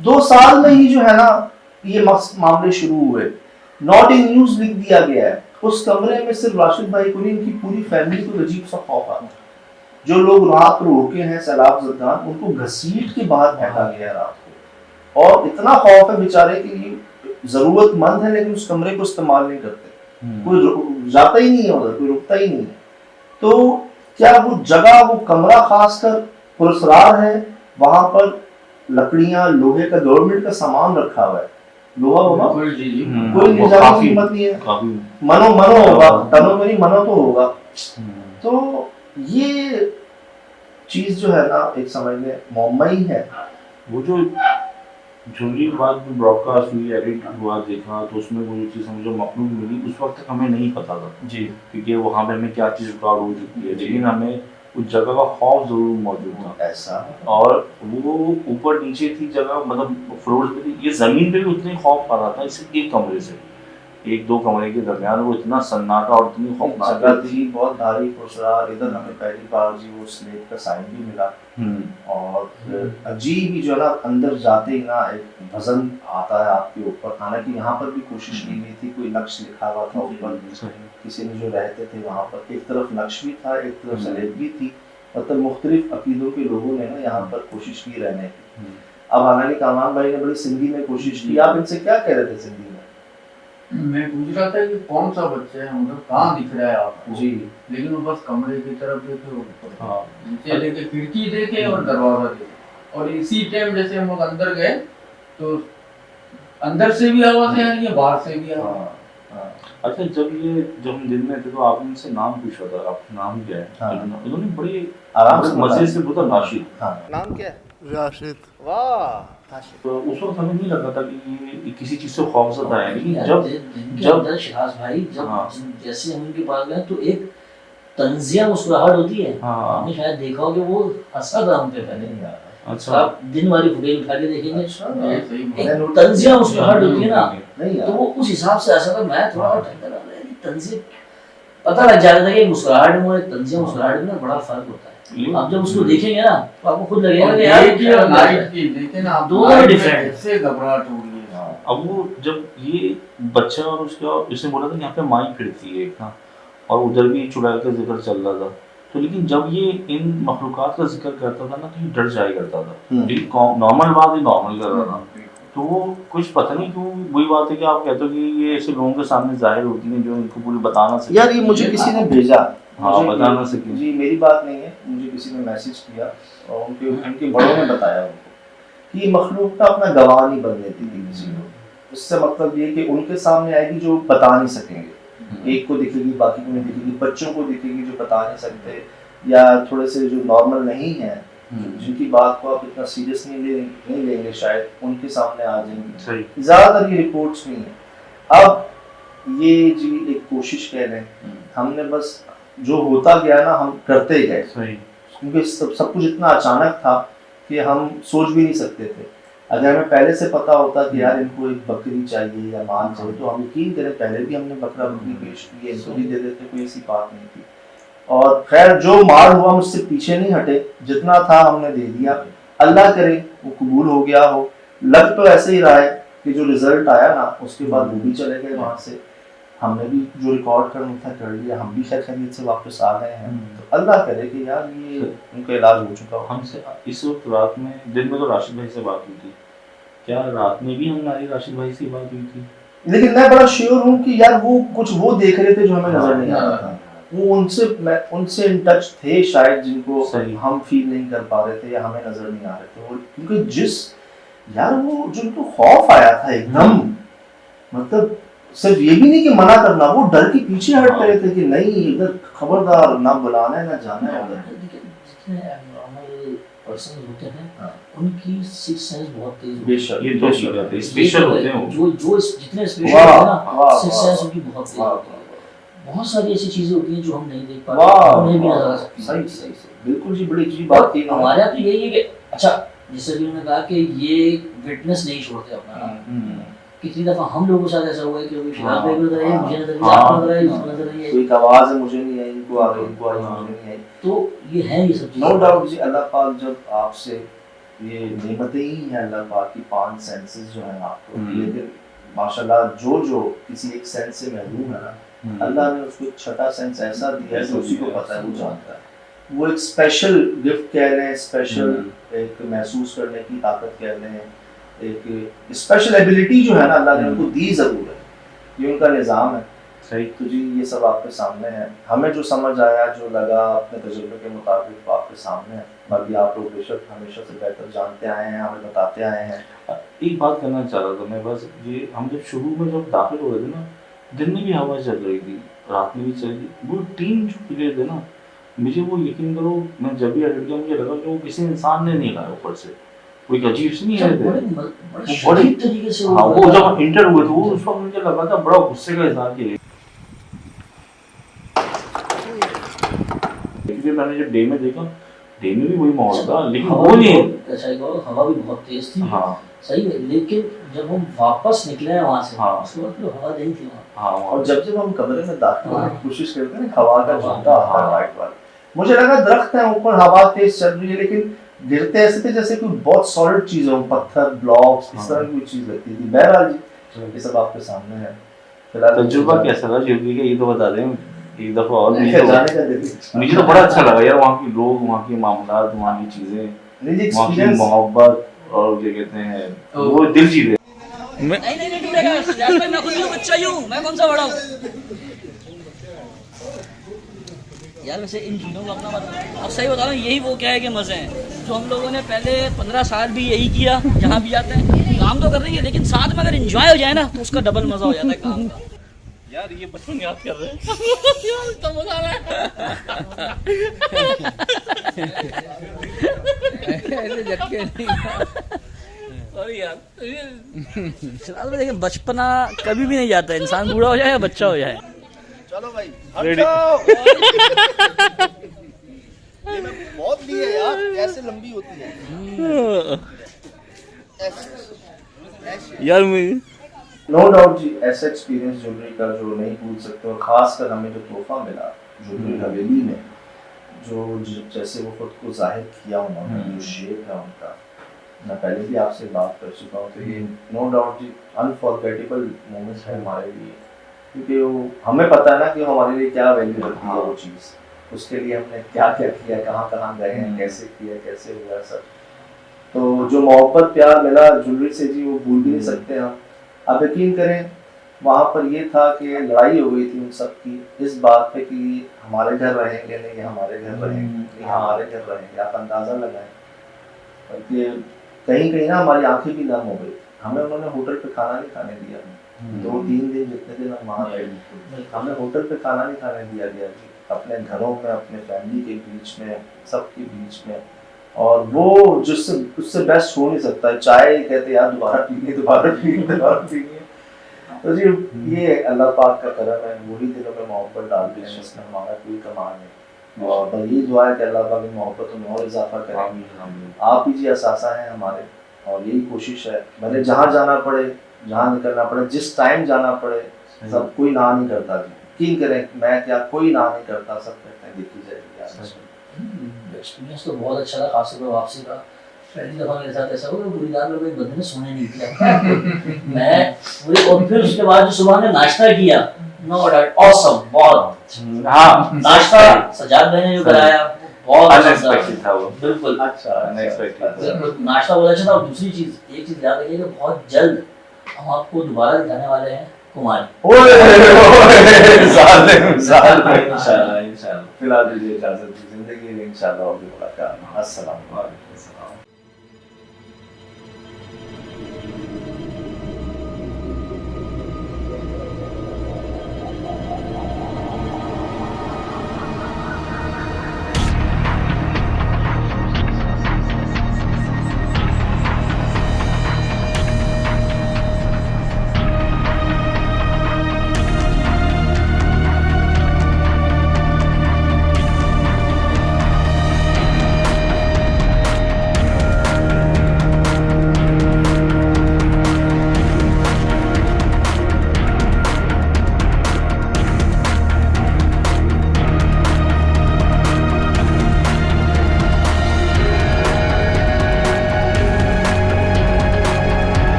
2 साल में ही जो है ना ये मामले शुरू हुए। नॉट इन न्यूज लिख दिया गया है। उस कमरे में सिर्फ राशिद भाई को नहीं, इनकी पूरी फैमिली को अजीब सा खौफ आ। जो लोग रात को रुके हैं सैलाब जदान, उनको घसीट के बाहर फेंका गया रात को। और इतना खौफ है बेचारे कि ये जरूरतमंद है लेकिन उस कमरे को इस्तेमाल नहीं करते। कोई जाता ही नहीं है उधर, कोई रुकता ही नहीं है। तो क्या वो जगह, वो कमरा खासकर पुरस्कार है, वहां पर लकड़ियां, लोहे का, गवर्नमेंट का सामान रखा हुआ है। लोहा होगा, कोई ले जाने की हिम्मत नहीं है। मनो होगा, टनों में नहीं, मनो तो होगा। तो ये चीज जो है ना एक समझ में मुअम्मा ही है। वो जो झुंझुनू के बाद ब्रॉडकास्ट हुई, एडिट हुआ, देखा, तो उसमें वो जो चीज़ हमें जो मखलूक मिली उस वक्त तक हमें नहीं पता था जी, क्योंकि वहाँ पे हमें क्या चीज़ रिकॉर्ड हो चुकी है, लेकिन हमें उस जगह का खौफ जरूर मौजूद था ऐसा। और वो ऊपर नीचे थी जगह, मतलब फ्लोर पे थी, ये ज़मीन पे भी उतनी खौफ आ रहा था इससे एक कमरे से, 1-2 कमरे के दरमियान वो इतना सन्नाटा और इतनी खौफनाक जगह थी, बहुत भारी पुरस्कार। इधर हमें पहली बार जी वो स्लेट का साइन भी मिला, और अजीब ही जो है ना अंदर जाते ही ना एक वजन आता है आपके ऊपर। हालांकि यहाँ पर भी कोशिश की गई थी, कोई नक्श लिखा हुआ था ऊपर, किसी ने जो रहते थे वहाँ पर एक तरफ नक्श भी था, एक तरफ स्लेट भी थी। मतलब मुख्तलिफ अकीदों के लोगों ने ना यहाँ पर कोशिश की रहने की। अब हालांकि कामान भाई ने बड़ी सिंधी में कोशिश की। आप इनसे क्या कह रहे थे सिंधी में? मैं पूछ रहा था कि कौन सा बच्चा है, मतलब कहाँ दिख रहा है आपको जी, लेकिन वो बस कमरे की तरफ देखे, नीचे देखे, खिड़की देखे और दरवाजा देखे। और इसी टाइम जैसे हम लोग अंदर गए तो अंदर से भी आवाज आ रही है, बाहर से भी आवाज। अच्छा, जब हम दिन में थे तो आपने इनसे नाम पूछा था, आपका नाम क्या है? उन्होंने बड़ी आराम से मजे से बोला राशिद। नाम क्या है? राशिद। वाह। तो उस वक्त हमें नहीं लगा था कि ये किसी चीज से खौफजदा है, लेकिन जब शिहाज भाई जैसे हम उनके पास गए तो एक तंजिया मुस्कुराहट होती है। आपने शायद देखा हो कि वो हंसा था हम पे पहले। अच्छा, आप दिन वाली फुटेज उठा के देखेंगे, एक तंजिया मुस्कुराहट होती है ना, तो वो उस हिसाब से ऐसा था। मैं थोड़ा तंजिया पता लग जाता था कि मुस्कुराहट में और तंजिया मुस्कुराहट में बड़ा फर्क होता है। आप जब उसको देखेंगे ना तो आपको खुद लगेगा कि यार नाइट की देखे ना आप, दोनों डिफरेंट से घबराहट हो रही है। अब वो जब ये बच्चा और उसका इसने बोला था यहाँ पे माई फिरती है ना, और उधर भी चुड़ैल का जिक्र चल रहा था, तो लेकिन जब ये इन मखलूकात का जिक्र करता था ना तो ये डर जाया करता था। लेकिन नॉर्मल बात ही नॉर्मल कर रहा था, तो वो कुछ पता नहीं क्यों, वही बात है कि आप कहते हो कि ये ऐसे लोगों के सामने जाहिर होती है जो इनको पूरी बताना सके। यार ये मुझे किसी ने भेजा, बताना सके जी, मेरी बात नहीं है, मुझे किसी ने मैसेज किया और उनके बड़ों ने बताया उनको कि मखलूक का अपना गवाह नहीं बन देती थी किसी को। इससे मतलब ये कि उनके सामने आएगी जो बता नहीं सकेंगे, एक को दिखेगी बाकी को नहीं दिखेगी, बच्चों को दिखेगी जो बता नहीं सकते, या थोड़े से जो नॉर्मल नहीं है, जिनकी बात को आप इतना सीरियस नहीं लेंगे, शायद उनके सामने आ जाएंगे। ज्यादातर ये रिपोर्ट्स नहीं है। अब ये जी एक कोशिश कह रहे हैं, हमने बस जो होता गया ना हम करते गए, क्योंकि सब कुछ इतना अचानक था कि हम सोच भी नहीं सकते थे। अगर हमें पहले से पता होता कि यार इनको एक बकरी चाहिए या माल चाहिए, तो हम यकीन करें पहले भी हमने बकरा बकरी पेश की, इनको भी दे देते, कोई ऐसी बात नहीं थी। और खैर जो मार हुआ मुझसे पीछे नहीं हटे, जितना था हमने दे दिया। अल्लाह करे वो कबूल हो गया हो। लग तो ऐसे ही रहा है कि जो रिजल्ट आया ना उसके बाद वो भी चले गए वहां से, हमने भी जो रिकॉर्ड करना था कर लिया, हम भी खैर खैरियत से वापस आ गए हैं। तो अल्लाह करे कि यार ये उनका इलाज हो चुका हो। हमसे इस वक्त रात में, दिन में तो राशिद भाई से बात हुई थी, क्या रात में भी हमारी राशिद भाई से बात हुई थी? लेकिन मैं बड़ा श्योर हूँ कि यार वो कुछ वो देख रहे थे जो हमें नजर नहीं आ रहा था। वो उनसे इन टच थे शायद, जिनको हम फील नहीं कर पा रहे थे या हमें नजर नहीं आ रहे थे। वो क्योंकि जिस यार वो जो उनको खौफ आया था एकदम, मतलब सिर्फ ये भी नहीं कि मना करना, वो डर के पीछे हट रहे थे कि नहीं इधर खबरदार, ना बुलाना है ना जाना है उधर। जितने एब्नॉर्मल पर्सन होते हैं उनकी सिक्स सेंस बहुत तेज होती है। बेशक ये तो स्पेशल होते हैं वो। जो जितने स्पेशल होते हैं ना, सिक्स सेंस उनकी बहुत तेज होती है। बहुत सारी ऐसी चीजें होती हैं जो हम नहीं देख पाते, उन्हें भी नजर आ सकती है। सही बिल्कुल जी, बड़ी अच्छी बात की। हमारे यहाँ तो यही है कि अच्छा, जैसे कि उन्होंने कहा कि ये विटनेस नहीं छोड़ते अपना। कितनी दफा हम लोगों के साथ ऐसा हुआ है कि फिलहाल भाई नजर आई, मुझे नजर आई, आपको नजर आई, उसको नजर आई, कोई आवाज है मुझे नहीं आई, इनको आ गई, इनको आई, मुझे नहीं आई। तो ये है ये सब नो डाउट जी, अल्लाह पाक जब आपसे ये नेमतें ही हैं, अल्लाह पाक की 5 सेंसेस जो हैं आपको, लेकिन माशाल्लाह जो किसी एक सेंस से महरूम है ना, अल्लाह ने उसको एक छठा सेंस ऐसा दिया है जो उसी को पता है, वो जानता है। वो एक स्पेशल गिफ्ट कह लें, स्पेशल एक महसूस करने की ताकत कह लें, एक स्पेशल एबिलिटी जो है ना अल्लाह ने उनको दी जरूर है, ये उनका निज़ाम है। सही। तो जी ये सब आपके सामने है, हमें जो समझ आया, जो लगा अपने तजुर्बे के मुताबिक आपके सामने है। बाकी आप लोग बेशक हमेशा से बेहतर जानते आए हैं, हमें बताते आए हैं। एक बात करना चाह रहा था मैं बस, ये हम जब दाखिल हो रहे थे ना, दिन में भी हवा चल रही थी, रात में भी चल रही, वो टीम जो प्लेयर थे ना, मुझे वो यकीन करो, मैं जब भी एडिट किया मुझे लगा कि वो किसी इंसान ने नहीं लाया ऊपर से, वो एक अजीब सी नहीं है बड़ी तरीके से। हाँ, वो जब इंटर हुए थे वो उस वक्त मुझे लगा था बड़ा गुस्से का इजहार किया, क्योंकि मैंने जब डे में देखा, डे में भी वही माहौल था, लेकिन वो नहीं, अच्छा हवा भी बहुत तेज थी। हाँ सही है, लेकिन जब हम वापस निकले वहाँ से, हाँ, उसके बाद तो हवा नहीं थी वहाँ। हाँ, और जब हम कमरे में दाखिल होने की कोशिश करते हैं, हवा का झोंका आता है राइट वाला, मुझे लगा दरख्त है ऊपर, हवा तेज चल रही है, लेकिन गिरते ऐसे थे जैसे कोई बहुत सॉलिड चीज हो, पत्थर, ब्लॉक्स, इस तरह की कोई चीज लगती थी। बहरहाल जी ये सब आपके सामने है। फिलहाल तजुर्बा कैसा रहा जिंदगी का, ये तो बता दें एक दफा और। जाने का देखिए, मुझे तो बड़ा अच्छा लगा यार, वहाँ के लोग, वहाँ के मामलात, वहाँ की चीजें, वहाँ की मोहब्बत, और क्या कहते हैं वो दिल जीते। नहीं टूटेगा यार, मैं खुद ही हूँ, बच्चा ही हूँ, मैं कौन सा बड़ा हूँ यार। वैसे इन चीज़ों को अपना मतलब, अब सही बता रहा हूँ, यही वो क्या है कि मज़े हैं जो हम लोगों ने पहले 15 साल भी यही किया, जहाँ भी जाते हैं काम तो कर रही है, लेकिन साथ में अगर एंजॉय हो जाए ना तो उसका डबल मज़ा हो जाता है काम का। यार ये बचपन याद कर रहे हैं तो मज़ा आ रहा है ऐसे झटके नहीं। सॉरी यार, फिलहाल में देखिए बचपना कभी भी नहीं जाता, इंसान बूढ़ा हो जाए या बच्चा हो जाए। चलो भाई हट जाओ। ये मैं बहुत ली है यार, ऐसे लंबी होती है यार। नो डाउट जी, ऐसा एक्सपीरियंस ज्वेलरी का जो नहीं भूल सकते, और खासकर हमें जो तोहफा मिला ज्वेलरी हवेली में, जो जैसे वो खुद को जाहिर किया उन्होंने, जो शेप है उनका, मैं पहले भी आपसे बात कर चुका हूँ, तो ये नो डाउट जी अनफॉरगेटेबल मोमेंट्स है हमारे लिए, क्योंकि वो हमें पता है ना कि हमारे लिए क्या वैल्यू रखती है वो चीज़, उसके लिए हमने क्या क्या किया, कहाँ कहाँ गए हैं, कैसे किया, कैसे हुआ सब। तो जो मोहब्बत प्यार मिला ज्वेलरी से जी, वो भूल भी नहीं सकते हम। आप यकीन करें वहाँ पर ये था कि लड़ाई हो गई थी उन सब की इस बात पे कि हमारे घर रहेंगे नहीं, हमारे घर रहेंगे नहीं, हमारे घर रहेंगे। आप अंदाज़ा लगाएं, बल्कि कहीं कहीं ना हमारी आंखें भी नम हो गई। हमें उन्होंने होटल पे खाना नहीं खाने दिया, 2-3 दिन जितने दिन हम वहाँ रहे, हमें होटल पे खाना नहीं खाने दिया गया जी, अपने घरों में, अपने फैमिली के बीच में, सबके बीच में। और वो जिससे उससे बेस्ट हो नहीं सकता। चाय कहते यार दोबारा पीनी, दोबारा पीनी, दोबारा पीनी। तो जी ये अल्लाह पाक का करम है, वही दिलों में मोहब्बत डालते हैं, इसमें हमारा कोई कमाल नहीं। और बस यही दुआ है कि अल्लाह पाक की मोहब्बत में और इजाफा करें। आप ही जी असासा हैं हमारे, और यही कोशिश है, भले जहाँ जाना पड़े, जहाँ निकलना पड़े, जिस टाइम जाना पड़े, सब कोई ना नहीं करता जी। यकीन करें, मैं क्या कोई ना नहीं करता, सब कहते हैं देखी जाएगी यार। एक्सपीरियंस तो बहुत अच्छा था, खासतौर पर वापसी का। पहली दफ़ा मेरे साथ ऐसा हुआ, पूरी रात में कोई बंदे ने सोने नहीं दिया। मैं पूरी, और फिर उसके बाद जो सुबह ने नाश्ता किया, नो डाउट ऑसम, बहुत हाँ नाश्ता सजाद भाई ने जो कराया बहुत अनएक्सपेक्टेड था वो। बिल्कुल अच्छा अनएक्सपेक्टेड। नाश्ता बहुत अच्छा था। और दूसरी चीज, एक चीज याद रखिए कि बहुत जल्द हम आपको दोबारा दिखाने वाले हैं कुमारी। इंशाल्लाह इंशाल्लाह। फिलहाल दीजिए इजाजत, जिंदगी में इंशाल्लाह होगी मुलाकात। अस्सलाम वालेकुम।